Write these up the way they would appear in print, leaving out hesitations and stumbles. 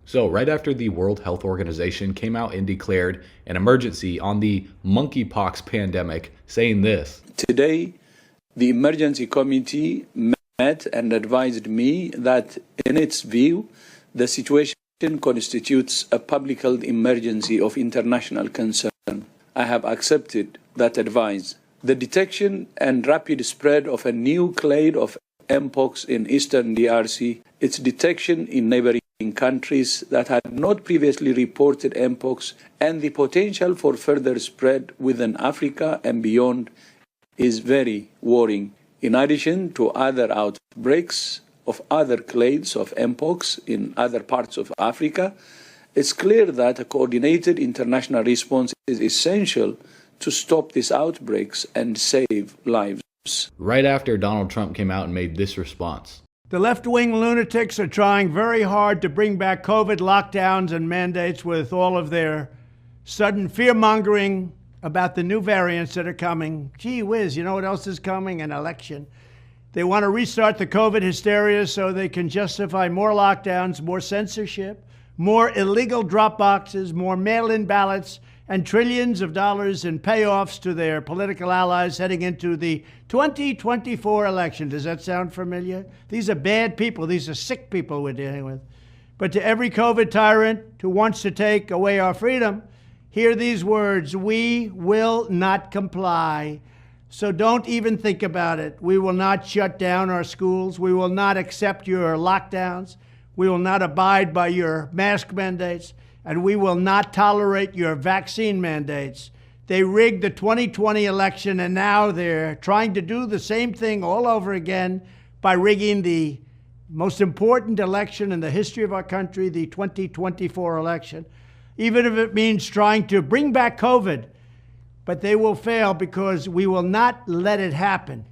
So right after the World Health Organization came out and declared an emergency on the monkeypox pandemic, saying this: Today, the emergency committee met and advised me that, in its view, the situation constitutes a public health emergency of international concern. I have accepted that advice. The detection and rapid spread of a new clade of Mpox in eastern DRC, its detection in neighboring countries that had not previously reported Mpox, and the potential for further spread within Africa and beyond is very worrying. In addition to other outbreaks of other clades of Mpox in other parts of Africa, it's clear that a coordinated international response is essential to stop these outbreaks and save lives. Right after Donald Trump came out and made this response. The left-wing lunatics are trying very hard to bring back COVID lockdowns and mandates with all of their sudden fear-mongering about the new variants that are coming. Gee whiz, you know what else is coming? An election. They want to restart the COVID hysteria so they can justify more lockdowns, more censorship, more illegal drop boxes, more mail-in ballots, and trillions of dollars in payoffs to their political allies heading into the 2024 election. Does that sound familiar? These are bad people. These are sick people we're dealing with. But to every COVID tyrant who wants to take away our freedom, hear these words: we will not comply. So don't even think about it. We will not shut down our schools. We will not accept your lockdowns. We will not abide by your mask mandates. And we will not tolerate your vaccine mandates. They rigged the 2020 election, and now they're trying to do the same thing all over again by rigging the most important election in the history of our country, the 2024 election, even if it means trying to bring back COVID. But they will fail because we will not let it happen.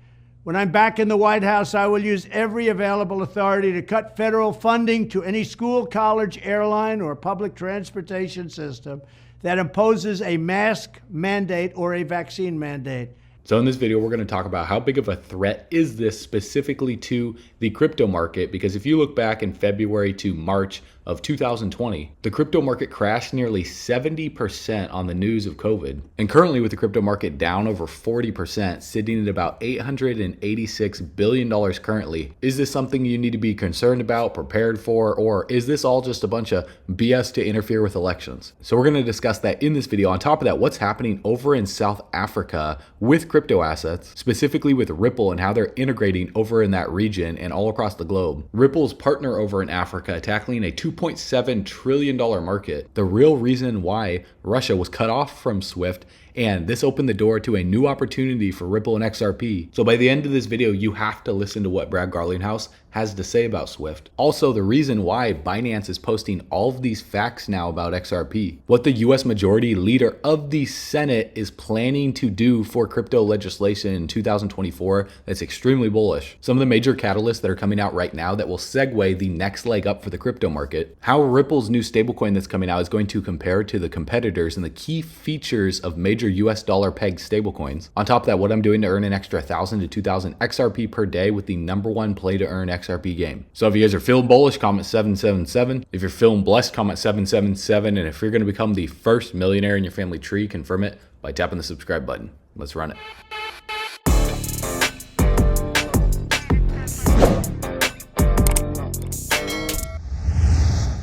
When I'm back in the White House, I will use every available authority to cut federal funding to any school, college, airline, or public transportation system that imposes a mask mandate or a vaccine mandate. So in this video, we're going to talk about how big of a threat is this specifically to the crypto market, because if you look back in February to March of 2020, the crypto market crashed nearly 70% on the news of COVID. And currently, with the crypto market down over 40%, sitting at about $886 billion currently, is this something you need to be concerned about, prepared for, or is this all just a bunch of BS to interfere with elections? So we're going to discuss that in this video. On top of that, what's happening over in South Africa with crypto assets, specifically with Ripple and how they're integrating over in that region and all across the globe. Ripple's partner over in Africa, tackling a $2.7 trillion market, the real reason why Russia was cut off from SWIFT, and this opened the door to a new opportunity for Ripple and XRP. So by the end of this video, you have to listen to what Brad Garlinghouse has to say about SWIFT. Also, the reason why Binance is posting all of these facts now about XRP, what the US majority leader of the Senate is planning to do for crypto legislation in 2024 that's extremely bullish, some of the major catalysts that are coming out right now that will segue the next leg up for the crypto market, how Ripple's new stablecoin that's coming out is going to compare to the competitors, and the key features of major US dollar pegged stablecoins. On top of that, what I'm doing to earn an extra 1,000 to 2,000 XRP per day with the #1 play to earn XRP game. So if you guys are feeling bullish, comment 777. If you're feeling blessed, comment 777. And if you're going to become the first millionaire in your family tree, confirm it by tapping the subscribe button. Let's run it.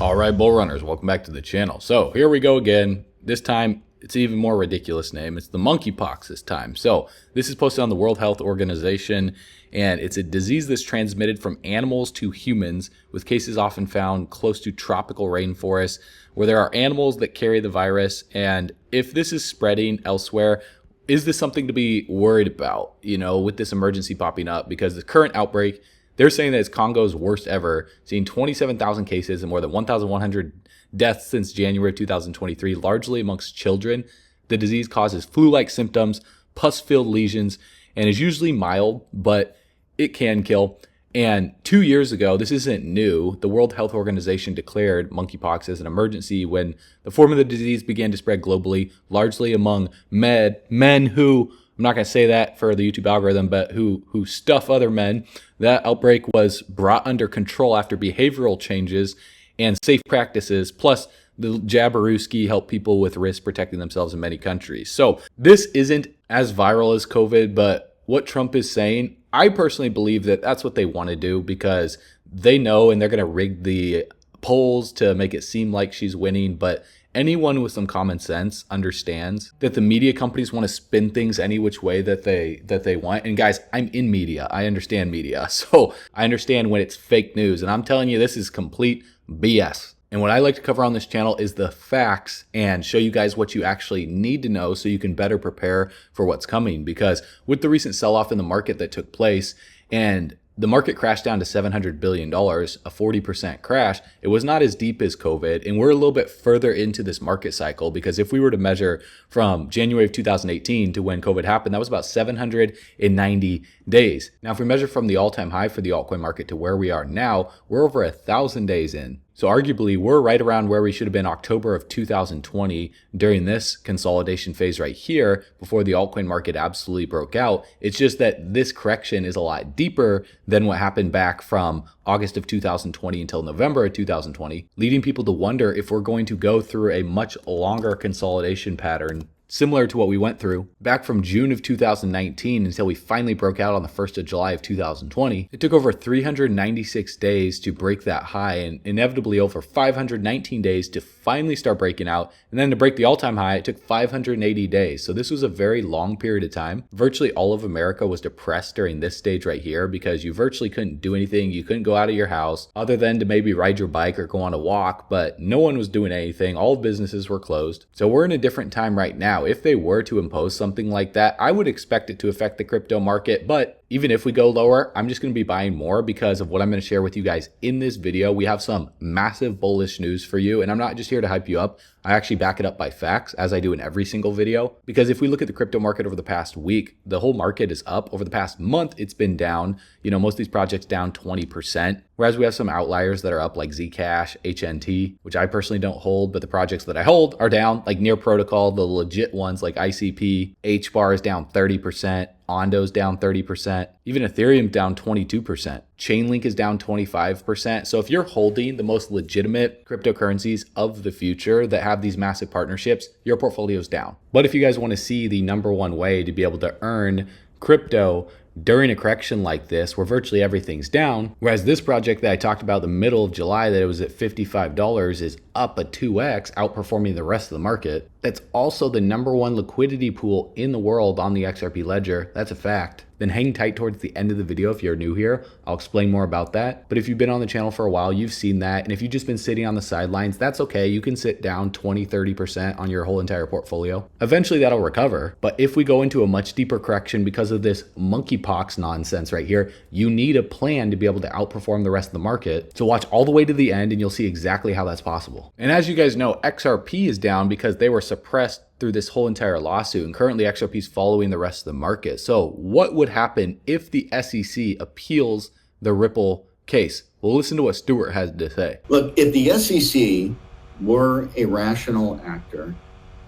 All right, bull runners, welcome back to the channel. So here we go again. This time, it's an even more ridiculous name. It's the monkeypox this time. So this is posted on the World Health Organization, and it's a disease that's transmitted from animals to humans, with cases often found close to tropical rainforests where there are animals that carry the virus. And if this is spreading elsewhere, is this something to be worried about, you know, with this emergency popping up? Because the current outbreak, they're saying that it's Congo's worst ever, seeing 27,000 cases and more than 1,100 deaths since January 2023, largely amongst children. The disease causes flu-like symptoms, pus-filled lesions, and is usually mild, but it can kill. And 2 years ago, this isn't new, the World Health Organization declared monkeypox as an emergency when the form of the disease began to spread globally, largely among men who, I'm not going to say that for the YouTube algorithm, but who stuff other men. That outbreak was brought under control after behavioral changes, and safe practices, plus the Jabarowski help people with risk protecting themselves in many countries. So this isn't as viral as COVID, but what Trump is saying, I personally believe that that's what they want to do because they know and they're going to rig the polls to make it seem like she's winning. But anyone with some common sense understands that the media companies want to spin things any which way that they want. And guys, I'm in media. I understand media. So I understand when it's fake news. And I'm telling you, this is complete BS. And what I like to cover on this channel is the facts and show you guys what you actually need to know so you can better prepare for what's coming. Because with the recent sell-off in the market that took place, and the market crashed down to $700 billion, a 40% crash. It was not as deep as COVID. And we're a little bit further into this market cycle because if we were to measure from January of 2018 to when COVID happened, that was about 790 days. Now, if we measure from the all-time high for the altcoin market to where we are now, we're over 1,000 days in. So arguably, we're right around where we should have been October of 2020 during this consolidation phase right here before the altcoin market absolutely broke out. It's just that this correction is a lot deeper than what happened back from August of 2020 until November of 2020, leading people to wonder if we're going to go through a much longer consolidation pattern similar to what we went through back from June of 2019 until we finally broke out on the 1st of July of 2020. It took over 396 days to break that high and inevitably over 519 days to finally start breaking out. And then to break the all-time high, it took 580 days. So this was a very long period of time. Virtually all of America was depressed during this stage right here because you virtually couldn't do anything. You couldn't go out of your house other than to maybe ride your bike or go on a walk, but no one was doing anything. All businesses were closed. So we're in a different time right now. If they were to impose something like that, I would expect it to affect the crypto market. But even if we go lower, I'm just going to be buying more because of what I'm going to share with you guys in this video. We have some massive bullish news for you. And I'm not just here to hype you up. I actually back it up by facts, as I do in every single video. Because if we look at the crypto market over the past week, the whole market is up. Over the past month, it's been down. You know, most of these projects down 20%. Whereas we have some outliers that are up like Zcash, HNT, which I personally don't hold, but the projects that I hold are down, like Near Protocol, the legit ones like ICP, HBAR is down 30%. Ondo's down 30%, even Ethereum down 22%. Chainlink is down 25%. So if you're holding the most legitimate cryptocurrencies of the future that have these massive partnerships, your portfolio's down. But if you guys want to see the number one way to be able to earn crypto during a correction like this where virtually everything's down, whereas this project that I talked about the middle of July that it was at $55 is up a 2x, outperforming the rest of the market. That's also the number one liquidity pool in the world on the XRP ledger. That's a fact. Then hang tight towards the end of the video if you're new here. I'll explain more about that. But if you've been on the channel for a while, you've seen that. And if you've just been sitting on the sidelines, that's okay. You can sit down 20, 30% on your whole entire portfolio. Eventually that'll recover. But if we go into a much deeper correction because of this monkeypox nonsense right here, you need a plan to be able to outperform the rest of the market. So watch all the way to the end and you'll see exactly how that's possible. And as you guys know, XRP is down because they were suppressed through this whole entire lawsuit, and currently XRP is following the rest of the market. So what would happen if the SEC appeals the Ripple case? Well, listen to what Stuart has to say. Look, if the SEC were a rational actor,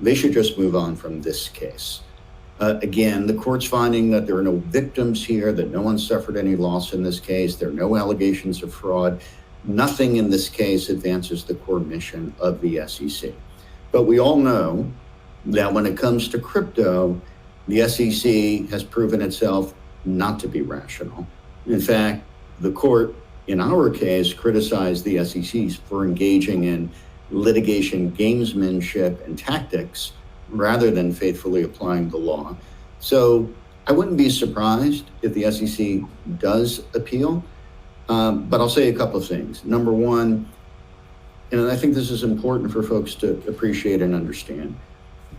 they should just move on from this case. Again, the court's finding that there are no victims here, that no one suffered any loss in this case. There are no allegations of fraud. Nothing in this case advances the core mission of the SEC. But we all know that when it comes to crypto, the SEC has proven itself not to be rational. In fact, the court, in our case, criticized the SEC for engaging in litigation gamesmanship and tactics rather than faithfully applying the law. So I wouldn't be surprised if the SEC does appeal, but I'll say a couple of things. Number one, and I think this is important for folks to appreciate and understand,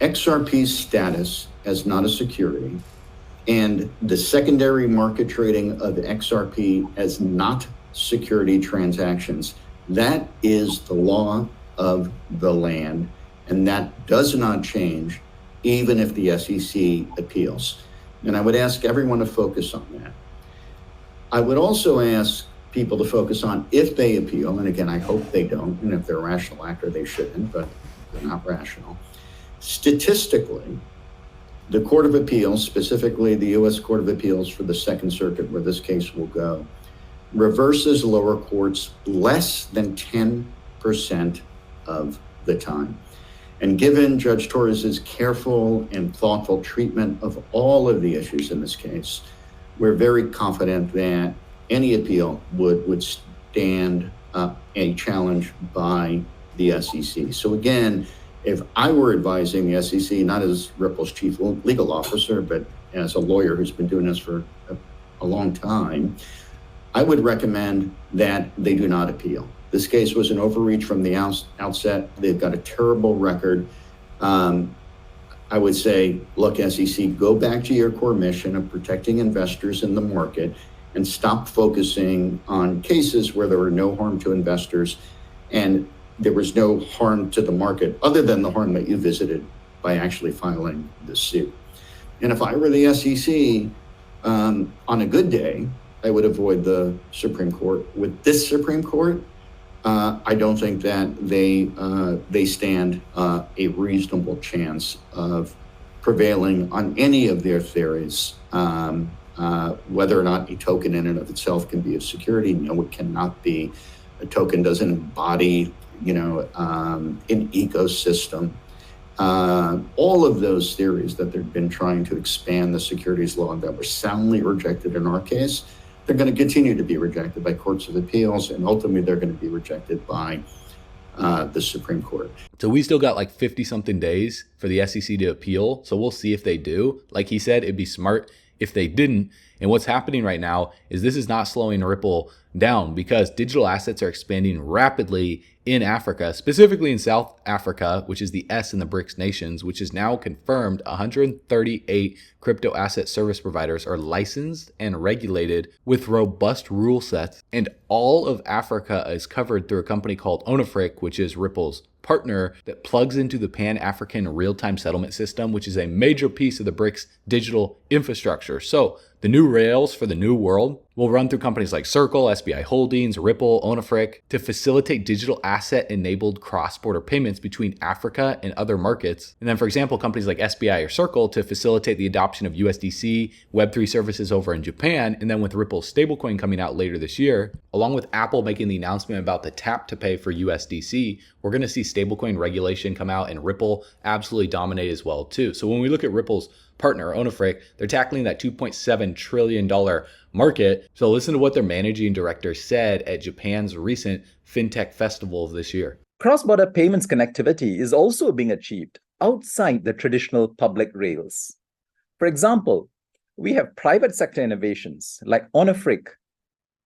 XRP's status as not a security and the secondary market trading of XRP as not security transactions, that is the law of the land, and that does not change even if the SEC appeals. And I would ask everyone to focus on that. I would also ask people to focus on if they appeal, and again, I hope they don't, and if they're a rational actor, they shouldn't, but they're not rational. Statistically, the Court of Appeals, specifically the U.S. Court of Appeals for the Second Circuit, where this case will go, reverses lower courts less than 10% 8% of the time. And given Judge Torres's careful and thoughtful treatment of all of the issues in this case, we're very confident that any appeal would stand a challenge by the SEC. So again, if I were advising the SEC, not as Ripple's chief legal officer, but as a lawyer who's been doing this for a long time, I would recommend that they do not appeal. This case was an overreach from the outset. They've got a terrible record. I would say, look, SEC, go back to your core mission of protecting investors in the market and stop focusing on cases where there were no harm to investors and there was no harm to the market other than the harm that you visited by actually filing the suit. And if I were the SEC, on a good day, I would avoid the Supreme Court. With this Supreme Court, I don't think that they stand a reasonable chance of prevailing on any of their theories. Whether or not a token in and of itself can be a security, no, it cannot be. A token doesn't embody, an ecosystem. All of those theories that they've been trying to expand the securities law that were soundly rejected in our case, they're going to continue to be rejected by courts of appeals, and ultimately they're going to be rejected by the Supreme Court. So we still got like 50 something days for the SEC to appeal. So we'll see if they do. Like he said, it'd be smart if they didn't. And what's happening right now is this is not slowing Ripple down because digital assets are expanding rapidly in Africa, specifically in South Africa, which is the S in the BRICS nations, which is now confirmed 138 crypto asset service providers are licensed and regulated with robust rule sets. And all of Africa is covered through a company called Onafric, which is Ripple's partner that plugs into the Pan-African real-time settlement system, which is a major piece of the BRICS digital infrastructure. So the new rails for the new world will run through companies like Circle, SBI Holdings, Ripple, Onafric to facilitate digital asset-enabled cross-border payments between Africa and other markets. And then, for example, companies like SBI or Circle to facilitate the adoption of USDC, Web3 services over in Japan. And then with Ripple's stablecoin coming out later this year, along with Apple making the announcement about the tap to pay for USDC, we're going to see stablecoin regulation come out and Ripple absolutely dominate as well too. So when we look at Ripple's partner, Onafric, they're tackling that $2.7 trillion market. So listen to what their managing director said at Japan's recent FinTech Festival of this year. Cross-border payments connectivity is also being achieved outside the traditional public rails. For example, we have private sector innovations like Onafric,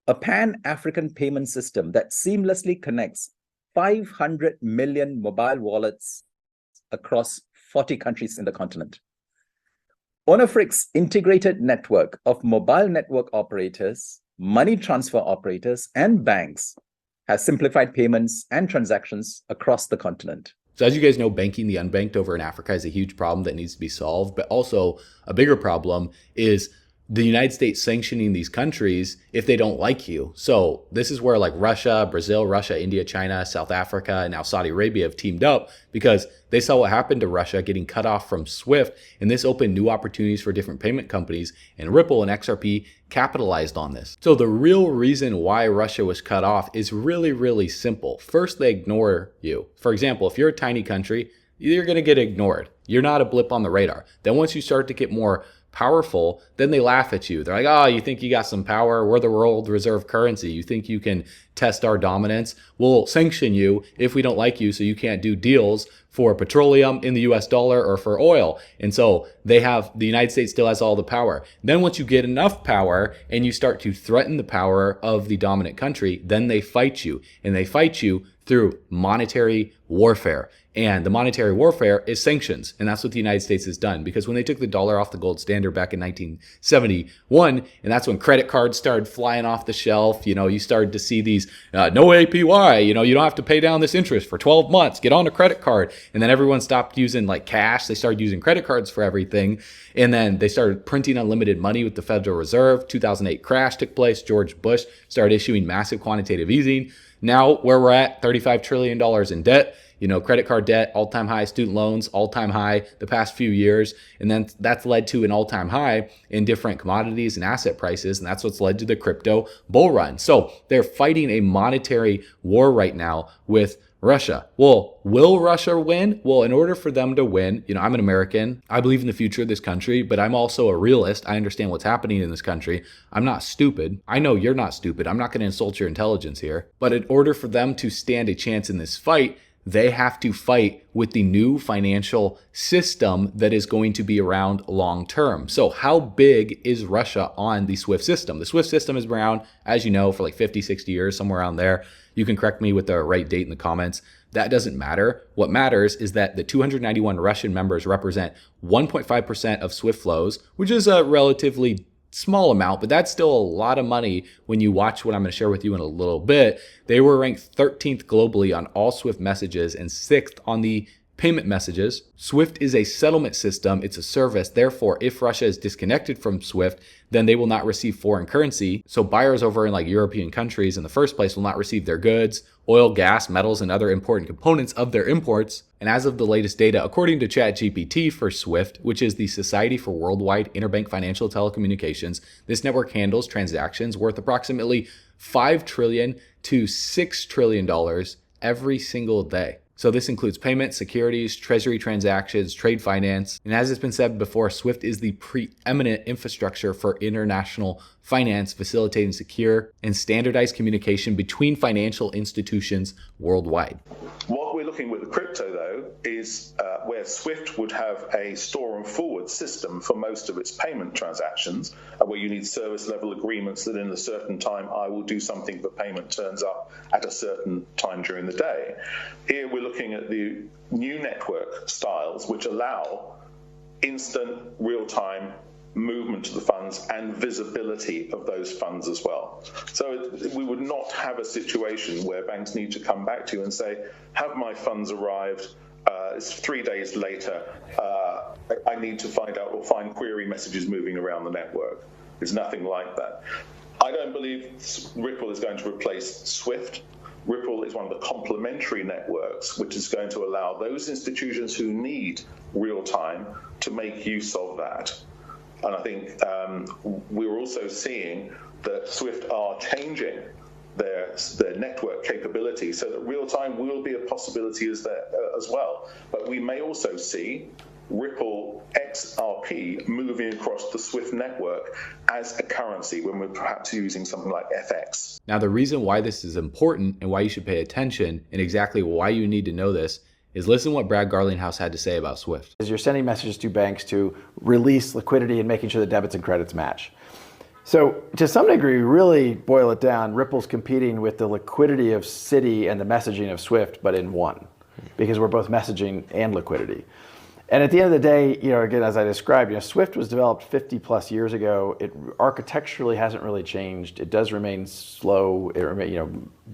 a pan-African payment system that seamlessly connects 500 million mobile wallets across 40 countries in the continent. Onafric's integrated network of mobile network operators, money transfer operators, and banks has simplified payments and transactions across the continent. So as you guys know, banking the unbanked over in Africa is a huge problem that needs to be solved. But also a bigger problem is the United States sanctioning these countries if they don't like you. So this is where like Russia, Brazil, Russia, India, China, South Africa, and now Saudi Arabia have teamed up because they saw what happened to Russia getting cut off from SWIFT. And this opened new opportunities for different payment companies. And Ripple and XRP capitalized on this. So the real reason why Russia was cut off is really, really simple. First, they ignore you. For example, if you're a tiny country, you're going to get ignored. You're not a blip on the radar. Then once you start to get more powerful, then they laugh at you. They're like, oh, you think you got some power? We're the world reserve currency. You think you can test our dominance? We'll sanction you if we don't like you, so you can't do deals for petroleum in the US dollar or for oil. And so the United States still has all the power. Then once you get enough power and you start to threaten the power of the dominant country, then they fight you. And they fight you through monetary warfare. And the monetary warfare is sanctions. And that's what the United States has done. Because when they took the dollar off the gold standard back in 1971, and that's when credit cards started flying off the shelf, you started to see these no APY, you don't have to pay down this interest for 12 months, get on a credit card. And then everyone stopped using like cash. They started using credit cards for everything. And then they started printing unlimited money with the Federal Reserve. 2008 crash took place. George Bush started issuing massive quantitative easing. Now where we're at, $35 trillion in debt. Credit card debt, all-time high, student loans, all-time high the past few years. And then that's led to an all-time high in different commodities and asset prices. And that's what's led to the crypto bull run. So they're fighting a monetary war right now with Russia. Well, will Russia win? Well, in order for them to win, I'm an American. I believe in the future of this country, but I'm also a realist. I understand what's happening in this country. I'm not stupid. I know you're not stupid. I'm not going to insult your intelligence here. But in order for them to stand a chance in this fight, they have to fight with the new financial system that is going to be around long term. So how big is Russia on the SWIFT system? The SWIFT system has been around, as you know, for like 50, 60 years, somewhere around there. You can correct me with the right date in the comments. That doesn't matter. What matters is that the 291 Russian members represent 1.5% of SWIFT flows, which is a relatively small amount, but that's still a lot of money when you watch what I'm going to share with you in a little bit. They were ranked 13th globally on all SWIFT messages and 6th on the payment messages. SWIFT is a settlement system. It's a service. Therefore, if Russia is disconnected from SWIFT, then they will not receive foreign currency. So buyers over in like European countries in the first place will not receive their goods, oil, gas, metals, and other important components of their imports. And as of the latest data, according to ChatGPT for SWIFT, which is the Society for Worldwide Interbank Financial Telecommunications, this network handles transactions worth approximately $5 trillion to $6 trillion every single day. So this includes payments, securities, treasury transactions, trade finance. And as it's been said before, SWIFT is the preeminent infrastructure for international finance, facilitating secure and standardized communication between financial institutions worldwide. What we're looking with the crypto, though, is where SWIFT would have a store and forward system for most of its payment transactions, where you need service level agreements that in a certain time I will do something, but payment turns up at a certain time during the day. Here we're looking at the new network styles, which allow instant, real-time movement of the funds and visibility of those funds as well. So we would not have a situation where banks need to come back to you and say, have my funds arrived? It's 3 days later. I need to find out or find query messages moving around the network. There's nothing like that. I don't believe Ripple is going to replace SWIFT. Ripple is one of the complementary networks, which is going to allow those institutions who need real time to make use of that. And I think we're also seeing that SWIFT are changing their network capability so that real time will be a possibility as well. But we may also see Ripple XRP moving across the SWIFT network as a currency when we're perhaps using something like FX. Now, the reason why this is important and why you should pay attention and exactly why you need to know this is listen what Brad Garlinghouse had to say about SWIFT. You're sending messages to banks to release liquidity and making sure the debits and credits match. So to some degree, really boil it down, Ripple's competing with the liquidity of Citi and the messaging of SWIFT, but in one, because we're both messaging and liquidity. And at the end of the day, again, as I described, SWIFT was developed 50 plus years ago. It architecturally hasn't really changed. It does remain slow,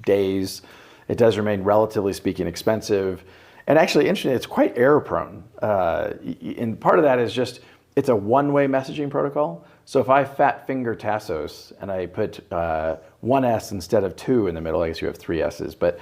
days. It does remain, relatively speaking, expensive. And actually, interestingly, it's quite error prone. And part of that is just, it's a one-way messaging protocol. So if I fat finger Tassos and I put one S instead of two in the middle, I guess you have three S's, but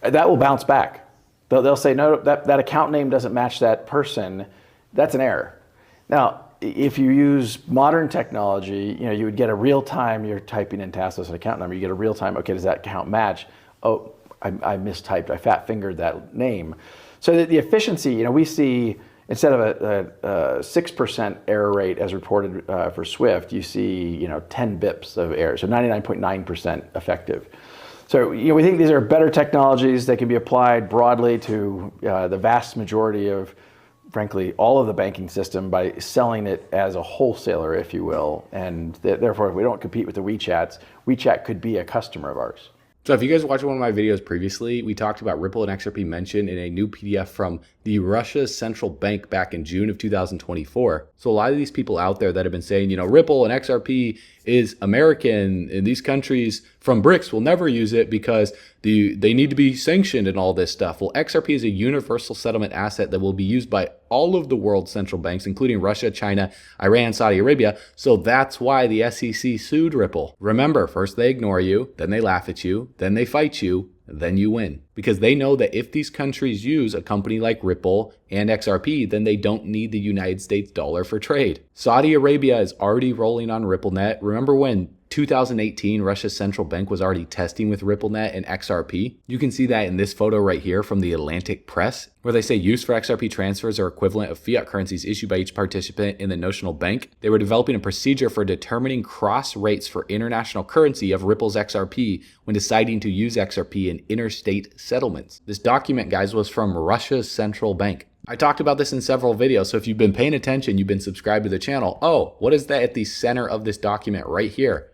that will bounce back. They'll say, no, that account name doesn't match that person. That's an error. Now, if you use modern technology, you would get a real time, you're typing in Tassos an account number, you get a real time, okay, does that account match? Oh, I mistyped, I fat fingered that name. So the efficiency, we see, instead of a 6% error rate as reported for SWIFT, you see 10 bips of error, so 99.9% effective. So we think these are better technologies that can be applied broadly to the vast majority of, frankly, all of the banking system by selling it as a wholesaler, if you will. And therefore, if we don't compete with the WeChats, WeChat could be a customer of ours. So if you guys watched one of my videos previously, we talked about Ripple and XRP mentioned in a new PDF from the Russia's central bank back in June of 2024. So a lot of these people out there that have been saying, Ripple and XRP is American and these countries from BRICS will never use it because they need to be sanctioned and all this stuff. Well, XRP is a universal settlement asset that will be used by all of the world's central banks, including Russia, China, Iran, Saudi Arabia. So that's why the SEC sued Ripple. Remember, first they ignore you, then they laugh at you, then they fight you, then you win. Because they know that if these countries use a company like Ripple and XRP, then they don't need the United States dollar for trade. Saudi Arabia is already rolling on RippleNet. Remember when 2018, Russia's central bank was already testing with RippleNet and XRP. You can see that in this photo right here from the Atlantic Press, where they say use for XRP transfers are equivalent of fiat currencies issued by each participant in the notional bank. They were developing a procedure for determining cross rates for international currency of Ripple's XRP when deciding to use XRP in interstate settlements. This document, guys, was from Russia's central bank. I talked about this in several videos, so if you've been paying attention, you've been subscribed to the channel. Oh, what is that at the center of this document right here?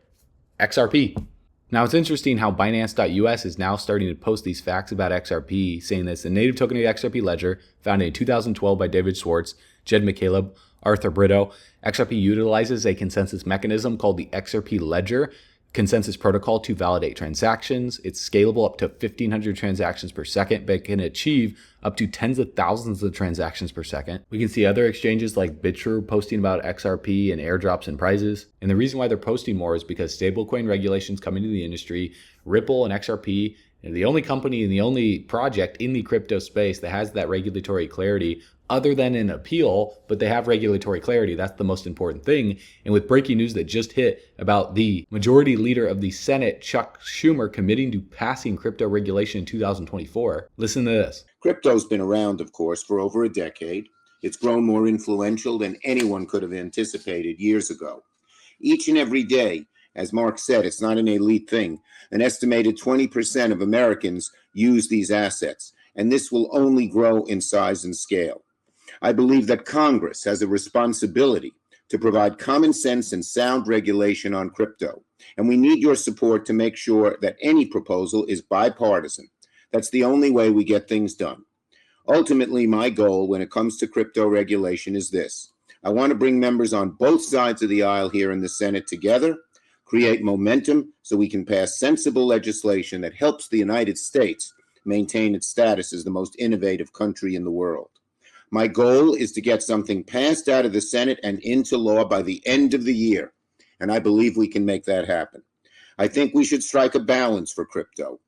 XRP. Now, it's interesting how Binance.us is now starting to post these facts about XRP, saying that it's the native token of the XRP ledger, founded in 2012 by David Schwartz, Jed McCaleb, Arthur Brito. XRP utilizes a consensus mechanism called the XRP ledger consensus protocol to validate transactions. It's scalable up to 1,500 transactions per second, but can achieve up to tens of thousands of transactions per second. We can see other exchanges like BitTrue posting about XRP and airdrops and prizes. And the reason why they're posting more is because stablecoin regulations coming to the industry. Ripple and XRP are the only company and the only project in the crypto space that has that regulatory clarity, other than an appeal, but they have regulatory clarity. That's the most important thing. And with breaking news that just hit about the majority leader of the Senate, Chuck Schumer, committing to passing crypto regulation in 2024, listen to this. Crypto's been around, of course, for over a decade. It's grown more influential than anyone could have anticipated years ago. Each and every day, as Mark said, it's not an elite thing. An estimated 20% of Americans use these assets, and this will only grow in size and scale. I believe that Congress has a responsibility to provide common sense and sound regulation on crypto, and we need your support to make sure that any proposal is bipartisan. That's the only way we get things done. Ultimately, my goal when it comes to crypto regulation is this. I want to bring members on both sides of the aisle here in the Senate together, create momentum so we can pass sensible legislation that helps the United States maintain its status as the most innovative country in the world. My goal is to get something passed out of the Senate and into law by the end of the year, and I believe we can make that happen. I think we should strike a balance for crypto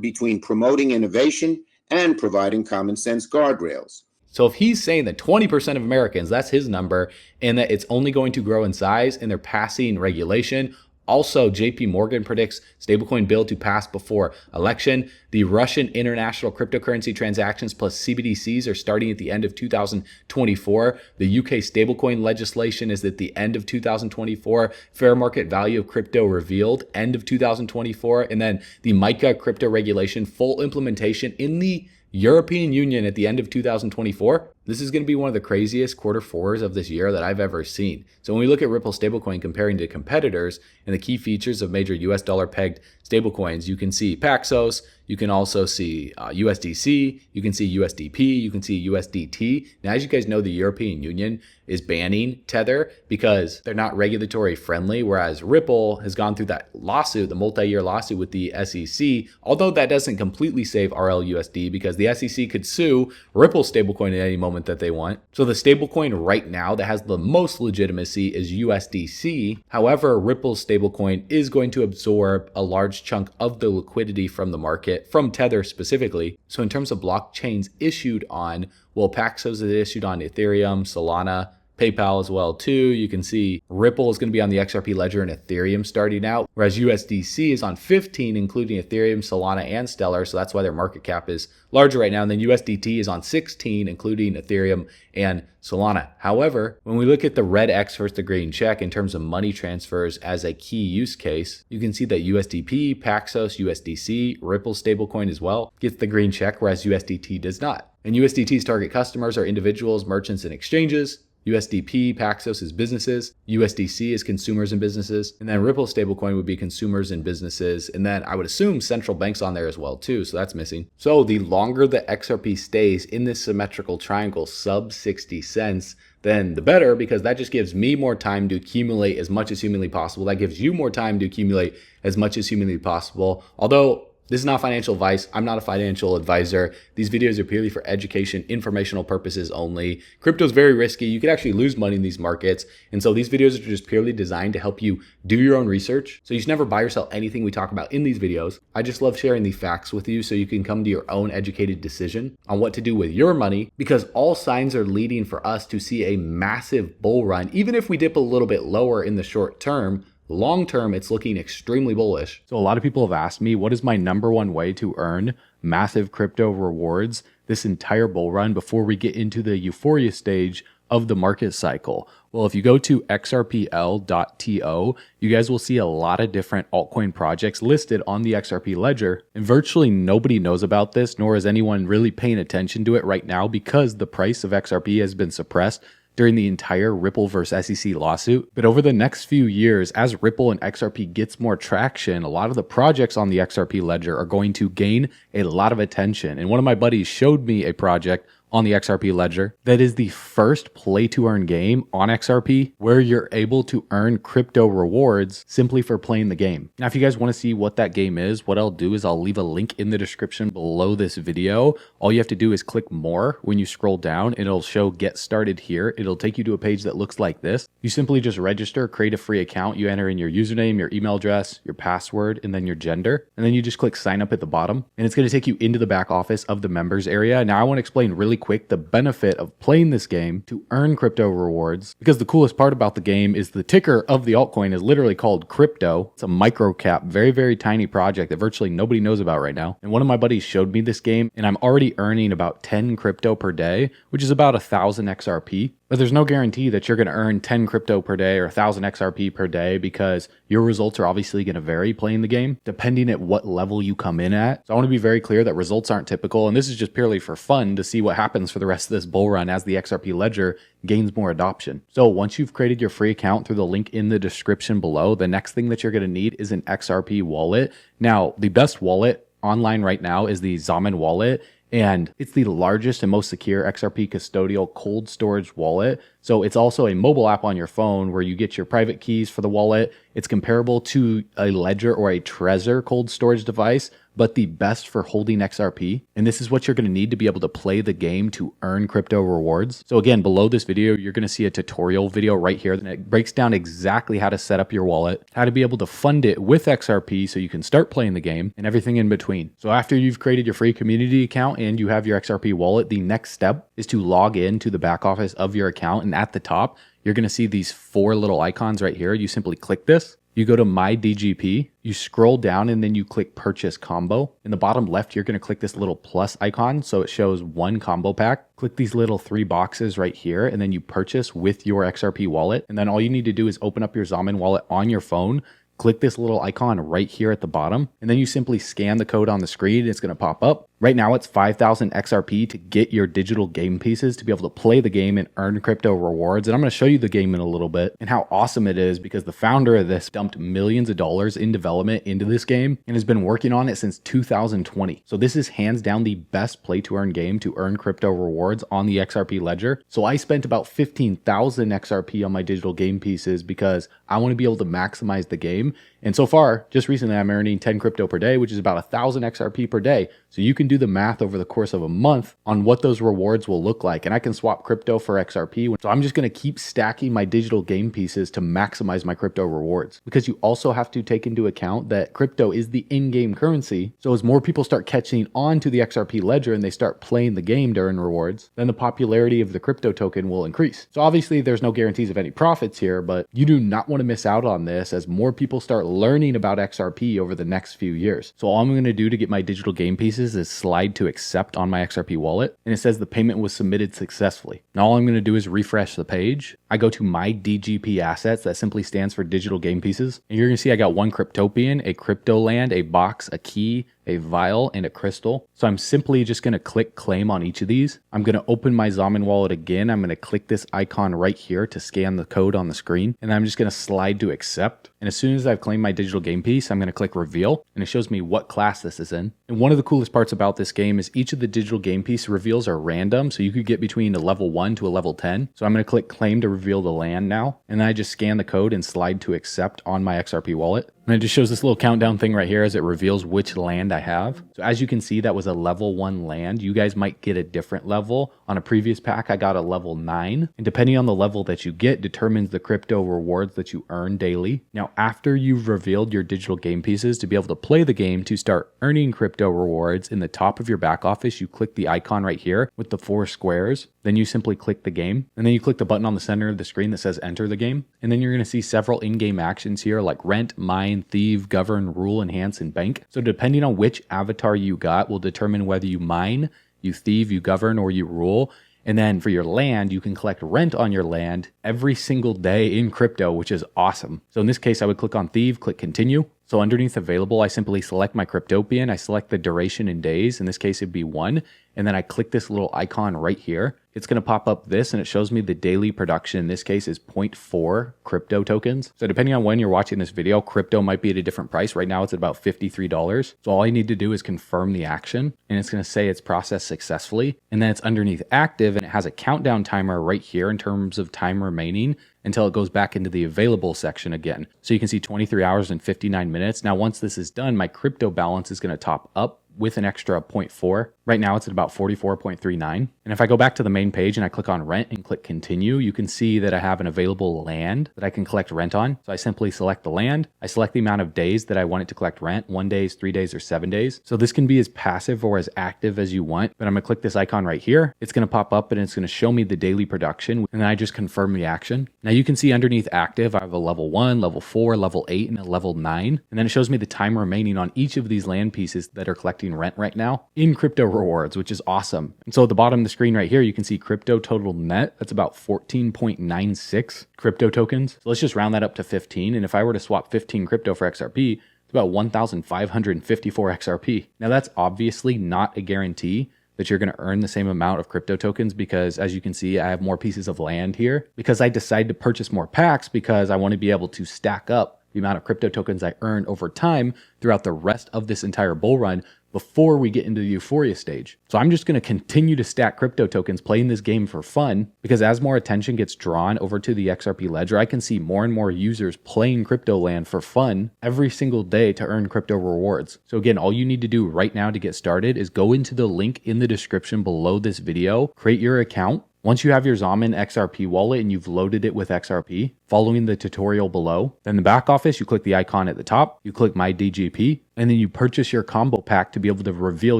between promoting innovation and providing common sense guardrails. So if he's saying that 20% of Americans, that's his number, and that it's only going to grow in size and they're passing regulation. Also, JP Morgan predicts stablecoin bill to pass before election. The Russian international cryptocurrency transactions plus CBDCs are starting at the end of 2024. The UK stablecoin legislation is at the end of 2024. Fair market value of crypto revealed, end of 2024. And then the MiCA crypto regulation, full implementation in the European Union at the end of 2024. This is going to be one of the craziest quarter fours of this year that I've ever seen. So when we look at Ripple stablecoin comparing to competitors and the key features of major US dollar pegged stablecoins, you can see Paxos, you can also see USDC, you can see USDP, you can see USDT. Now, as you guys know, the European Union is banning Tether because they're not regulatory friendly, whereas Ripple has gone through that lawsuit, the multi-year lawsuit with the SEC, although that doesn't completely save RLUSD because the SEC could sue Ripple stablecoin at any moment that they want. So the stablecoin right now that has the most legitimacy is USDC. However, Ripple's stablecoin is going to absorb a large chunk of the liquidity from the market, from Tether specifically. So in terms of blockchains issued on, well, Paxos is issued on Ethereum, Solana, PayPal as well too. You can see Ripple is going to be on the XRP ledger and Ethereum starting out, whereas USDC is on 15, including Ethereum, Solana, and Stellar. So that's why their market cap is larger right now. And then USDT is on 16, including Ethereum and Solana. However, when we look at the red X versus the green check in terms of money transfers as a key use case, you can see that USDP, Paxos, USDC, Ripple stablecoin as well gets the green check, whereas USDT does not. And USDT's target customers are individuals, merchants, and exchanges. USDP, Paxos is businesses, USDC is consumers and businesses, and then Ripple stablecoin would be consumers and businesses, and then I would assume central banks on there as well too, so that's missing. So the longer the XRP stays in this symmetrical triangle sub 60 cents, then the better, because that just gives me more time to accumulate as much as humanly possible. That gives you more time to accumulate as much as humanly possible. Although this is not financial advice. I'm not a financial advisor. These videos are purely for education, informational purposes only. Crypto is very risky. You could actually lose money in these markets. And so these videos are just purely designed to help you do your own research. So you should never buy or sell anything we talk about in these videos. I just love sharing the facts with you so you can come to your own educated decision on what to do with your money, because all signs are leading for us to see a massive bull run. Even if we dip a little bit lower in the short term, long term, it's looking extremely bullish. So a lot of people have asked me, what is my number one way to earn massive crypto rewards this entire bull run before we get into the euphoria stage of the market cycle? Well, if you go to xrpl.to, you guys will see a lot of different altcoin projects listed on the XRP ledger, and virtually nobody knows about this, nor is anyone really paying attention to it right now because the price of XRP has been suppressed during the entire Ripple versus SEC lawsuit. But over the next few years, as Ripple and XRP gets more traction, a lot of the projects on the XRP ledger are going to gain a lot of attention. And one of my buddies showed me a project on the XRP ledger that is the first play to earn game on XRP where you're able to earn crypto rewards simply for playing the game. Now, if you guys want to see what that game is, what I'll do is I'll leave a link in the description below this video. All you have to do is click more when you scroll down and it'll show get started here. It'll take you to a page that looks like this. You simply just register, create a free account. You enter in your username, your email address, your password, and then your gender. And then you just click sign up at the bottom and it's going to take you into the back office of the members area. Now I want to explain really quick the benefit of playing this game to earn crypto rewards, because the coolest part about the game is the ticker of the altcoin is literally called crypto. It's a micro cap, very, very tiny project that virtually nobody knows about right now. And one of my buddies showed me this game and I'm already earning about 10 crypto per day, which is about 1,000 XRP. But there's no guarantee that you're going to earn 10 crypto per day or 1,000 XRP per day because your results are obviously going to vary playing the game depending at what level you come in at. So I want to be very clear that results aren't typical, and this is just purely for fun to see what happens for the rest of this bull run as the XRP ledger gains more adoption. So once you've created your free account through the link in the description below, the next thing that you're going to need is an XRP wallet. Now, the best wallet online right now is the Zaman wallet. And it's the largest and most secure XRP custodial cold storage wallet. So it's also a mobile app on your phone where you get your private keys for the wallet. It's comparable to a Ledger or a Trezor cold storage device, but the best for holding XRP. And this is what you're going to need to be able to play the game to earn crypto rewards. So again, below this video, you're going to see a tutorial video right here that breaks down exactly how to set up your wallet, how to be able to fund it with XRP so you can start playing the game, and everything in between. So after you've created your free community account and you have your XRP wallet, the next step is to log in to the back office of your account. And at the top, you're going to see these 4 little icons right here. You simply click this. You go to My DGP, you scroll down and then you click Purchase Combo. In the bottom left, you're going to click this little plus icon so it shows 1 combo pack. Click these little 3 boxes right here and then you purchase with your XRP wallet. And then all you need to do is open up your Zaman wallet on your phone. Click this little icon right here at the bottom, and then you simply scan the code on the screen. It's going to pop up. Right now, it's 5,000 XRP to get your digital game pieces to be able to play the game and earn crypto rewards. And I'm going to show you the game in a little bit and how awesome it is because the founder of this dumped millions of dollars in development into this game and has been working on it since 2020. So this is hands down the best play to earn game to earn crypto rewards on the XRP ledger. So I spent about 15,000 XRP on my digital game pieces because I want to be able to maximize the game. And so far, just recently, I'm earning 10 crypto per day, which is about 1,000 XRP per day. So you can do the math over the course of a month on what those rewards will look like. And I can swap crypto for XRP. So I'm just going to keep stacking my digital game pieces to maximize my crypto rewards, because you also have to take into account that crypto is the in-game currency. So as more people start catching on to the XRP ledger and they start playing the game to earn rewards, then the popularity of the crypto token will increase. So obviously there's no guarantees of any profits here, but you do not want to miss out on this as more people start learning about XRP over the next few years. So all I'm going to do to get my digital game pieces is slide to accept on my XRP wallet, and it says the payment was submitted successfully. Now all I'm going to do is refresh the page. I go to My DGP Assets, that simply stands for digital game pieces, and you're going to see I got 1 Cryptopian, a Cryptoland, a box, a key, a vial, and a crystal. So I'm simply just going to click claim on each of these. I'm going to open my Zaman wallet again. I'm going to click this icon right here to scan the code on the screen. And I'm just going to slide to accept. And as soon as I've claimed my digital game piece, I'm going to click reveal, and it shows me what class this is in. And one of the coolest parts about this game is each of the digital game piece reveals are random. So you could get between a level 1 to a level 10. So I'm going to click claim to reveal the land now. And then I just scan the code and slide to accept on my XRP wallet. And it just shows this little countdown thing right here as it reveals which land I have. So as you can see, that was a level 1 land. You guys might get a different level. On a previous pack, I got a level 9. And depending on the level that you get determines the crypto rewards that you earn daily. Now, after you've revealed your digital game pieces to be able to play the game to start earning crypto rewards, in the top of your back office, you click the icon right here with the 4 squares. Then you simply click the game. And then you click the button on the center of the screen that says enter the game. And then you're going to see several in-game actions here like rent, mine, thieve, govern, rule, enhance, and bank. So depending on which avatar you got will determine whether you mine, you thieve, you govern, or you rule. And then for your land, you can collect rent on your land every single day in crypto, which is awesome. So in this case, I would click on thieve, click continue. So underneath available, I simply select my Cryptopian. I select the duration in days. In this case, it'd be 1. And then I click this little icon right here. It's going to pop up this and it shows me the daily production. In this case is 0.4 crypto tokens. So depending on when you're watching this video, crypto might be at a different price. Right now it's at about $53. So all I need to do is confirm the action and it's going to say it's processed successfully. And then it's underneath active and it has a countdown timer right here in terms of time remaining until it goes back into the available section again. So you can see 23 hours and 59 minutes. Now, once this is done, my crypto balance is going to top up with an extra 0.4. Right now it's at about 44.39. And if I go back to the main page and I click on rent and click continue, you can see that I have an available land that I can collect rent on. So I simply select the land. I select the amount of days that I want it to collect rent, 1 day, 3 days, or 7 days. So this can be as passive or as active as you want, but I'm gonna click this icon right here. It's gonna pop up and it's gonna show me the daily production. And then I just confirm the action. Now you can see underneath active, I have a level 1, level 4, level 8, and a level 9. And then it shows me the time remaining on each of these land pieces that are collecting rent right now in crypto rewards, which is awesome. And so at the bottom of the screen right here, you can see crypto total net. That's about 14.96 crypto tokens. So let's just round that up to 15. And if I were to swap 15 crypto for XRP, it's about 1,554 XRP. Now that's obviously not a guarantee that you're going to earn the same amount of crypto tokens because as you can see, I have more pieces of land here because I decided to purchase more packs because I want to be able to stack up the amount of crypto tokens I earn over time throughout the rest of this entire bull run before we get into the euphoria stage. So I'm just going to continue to stack crypto tokens playing this game for fun because as more attention gets drawn over to the XRP ledger, I can see more and more users playing crypto land for fun every single day to earn crypto rewards. So again, all you need to do right now to get started is go into the link in the description below this video, create your account. Once you have your Zamin XRP wallet and you've loaded it with XRP, following the tutorial below, then in the back office, you click the icon at the top, you click My DGP, and then you purchase your combo pack to be able to reveal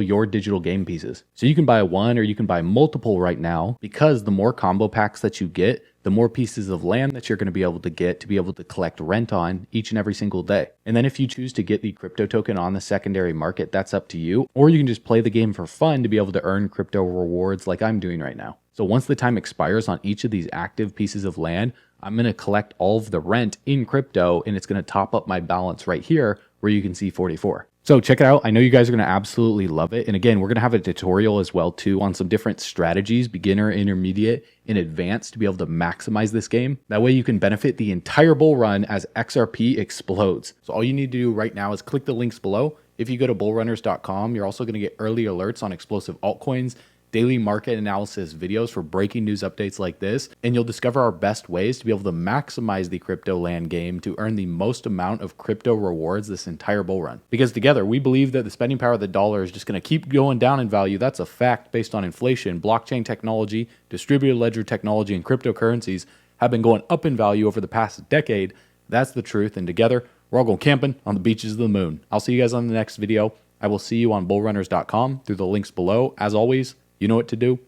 your digital game pieces. So you can buy one or you can buy multiple right now because the more combo packs that you get, the more pieces of land that you're going to be able to get to be able to collect rent on each and every single day. And then if you choose to get the crypto token on the secondary market, that's up to you. Or you can just play the game for fun to be able to earn crypto rewards like I'm doing right now. So once the time expires on each of these active pieces of land, I'm going to collect all of the rent in crypto and it's going to top up my balance right here where you can see 44. So check it out. I know you guys are going to absolutely love it. And again, we're going to have a tutorial as well too on some different strategies, beginner, intermediate, and advanced to be able to maximize this game. That way you can benefit the entire bull run as XRP explodes. So all you need to do right now is click the links below. If you go to bullrunners.com, you're also going to get early alerts on explosive altcoins, daily market analysis videos for breaking news updates like this, and you'll discover our best ways to be able to maximize the crypto land game to earn the most amount of crypto rewards this entire bull run. Because together, we believe that the spending power of the dollar is just going to keep going down in value. That's a fact based on inflation. Blockchain technology, distributed ledger technology, and cryptocurrencies have been going up in value over the past decade. That's the truth, and together, we're all going camping on the beaches of the moon. I'll see you guys on the next video. I will see you on bullrunners.com through the links below. As always, you know what to do.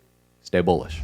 Stay bullish.